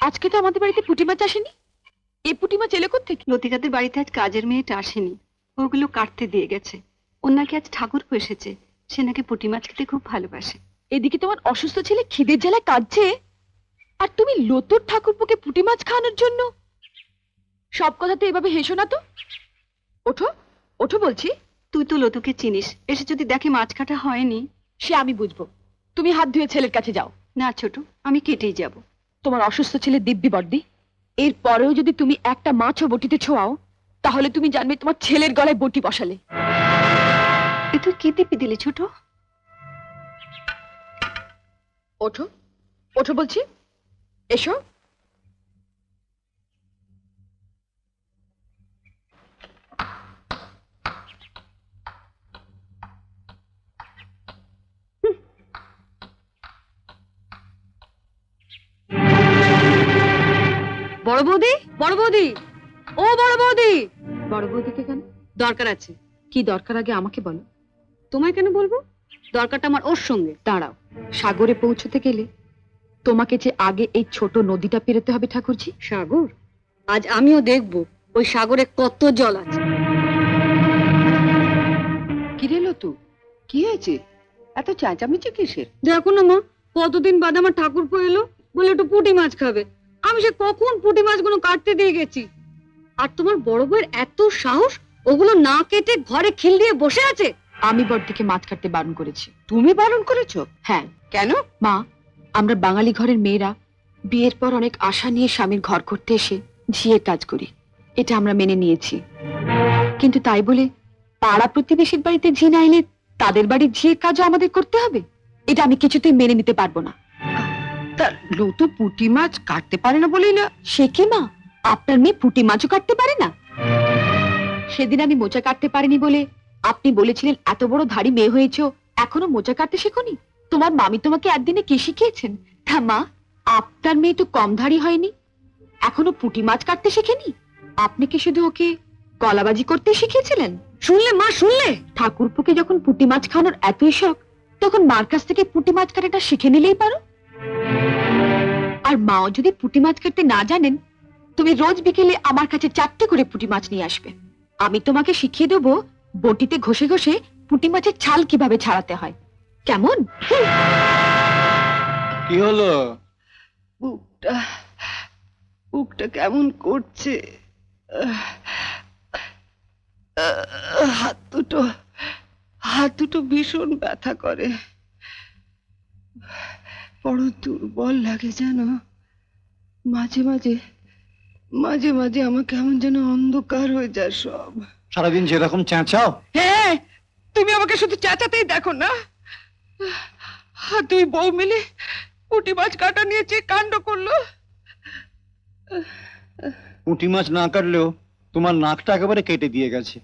আজকে তো আমাদের বাড়িতে পুঁটি মাছ আসেনি। এই পুঁটি মাছ এলো কোত্থেকে? লতিকাদের বাড়িতে আজ কাজের মেয়েটা আসেনি, ওগুলো কাটতে দিয়ে গেছে। ওর নাকি আজ ঠাকুরপো এসেছে, সে নাকি পুঁটি মাছ খেতে খুব ভালোবাসে। এদিকে তোমার অসুস্থ ছেলে খিদের জ্বালায় কাঁদছে, আর তুমি লতুর ঠাকুরপোকে পুঁটি মাছ খাওয়ানোর জন্য। সব কথাতে এভাবে হেসো না তো। ওঠো ওঠো বলছি। তুই তো লতুকে চিনিস, এসে যদি দেখে মাছ কাটা হয়নি। সে আমি বুঝবো, তুমি হাত ধুয়ে ছেলের কাছে যাও। না ছোট, আমি কেটেই যাব। তোমার অসুস্থ ছেলে দিব্যি বর্দি, এর পরেও যদি তুমি একটা মাছও বটিতে ছোঁয়াও, তাহলে তুমি জানবে তোমার ছেলের গলায় বটি বসালে। এ তুই কি দিবি দিলি ছোট? ওঠো ওঠো বলছি, এসো। বড় বৌদি, বড় বৌদি, ও বড় বৌদি। বড় বৌদিকে কেন? দরকার আছে। কি দরকার আগে আমাকে বলো। তোমায় কেন বলবো? দরকারটা আমার ওর সঙ্গে। দাঁড়াও, সাগরে পৌঁছতে গেলে তোমাকে যে আগে এই ছোট নদীটা পেরোতে হবে ঠাকুরজি। সাগর? আজ আমিও দেখব ওই সাগরে কত জল আছে। কি রে লতু, কি হয়েছে? এত চেঁচামেচি কিসের? দেখো না মা, কতদিন বাদে আমার ঠাকুরপো এলো, বলে একটু পুঁটি মাছ খাবে। আমি সে কখন পুঁটি মাছগুলো কাটতে দিয়ে গেছি, আর তোমার বড় বউয়ের এত সাহস, ওগুলো না কেটে ঘরে খিল দিয়ে বসে আছে। আমি বড়দিকে মাছ কাটতে বারণ করেছি। তুমি বারণ করেছো? হ্যাঁ। কেন? মা, আমরা বাঙালি ঘরের মেয়েরা বিয়ের পর অনেক আশা নিয়ে স্বামীর ঘর করতে এসে ঝিয়ের কাজ করি, এটা আমরা মেনে নিয়েছি। কিন্তু তাই বলে পাড়া প্রতিবেশীর বাড়িতে ঝি না এলে তাদের বাড়ির ঝিয়ের কাজও আমাদের করতে হবে? এটা আমি কিছুতেই মেনে নিতে পারবো না। তা লতু পুঁটি মাছ কাটতে পারে না বলেই না? সে কি মা, আপনার মেয়ে পুঁটি মাছও কাটতে পারে না? সেদিন আমি মোচা কাটতে পারিনি বলে আপনি বলেছিলেন এত বড় ধাড়ি মেয়ে হয়েছো, এখনো মোচা কাটতে শেখোনি? তোমার মামি তোমাকে একদিনে কি শিখিয়েছেন? তা মা, আপনার মেয়ে তো কম ধাড়ি হয়নি, এখনো পুঁটি মাছ কাটতে শেখেনি। আপনি কি শুধু ওকে কলাবাজি করতে শিখিয়েছিলেন? শুনলে মা, শুনলে? ঠাকুরপুকে যখন পুঁটি মাছ খাওয়ানোর এতই শখ, তখন মার কাছ থেকে পুঁটি মাছ কাটাটা শিখে নিলেই পারো। আর মাও যদি পুঁটি মাছ কাটতে না জানেন, তুমি রোজ বিকেলে আমার কাছে 4টে করে পুঁটি মাছ নিয়ে আসবে। আমি তোমাকে শিখিয়ে দেবো বটিতে ঘষে ঘষে পুঁটি মাছের ছাল কিভাবে ছাড়াতে হয়। কেমন? কি হলো? বুকটা বুকটা কেমন করছে। হাত দুটো ভীষণ ব্যথা করে, বড় দুর্বল লাগে যেন। মাঝে মাঝে মাঝে মাঝে আমার কেমন যেন অন্ধকার হয়ে যায় সব। সারাদিন যেরকম চেঁচাও। হ্যাঁ, তুমি আমাকে শুধু চেঁচাতেই দেখো না। আর দুই বউ মিলে পুঁটি মাছ কাটা নিয়ে যে কাণ্ড করলো। পুঁটি মাছ না কাটলেও তোমার নাকটা একেবারে কেটে দিয়ে গেছে।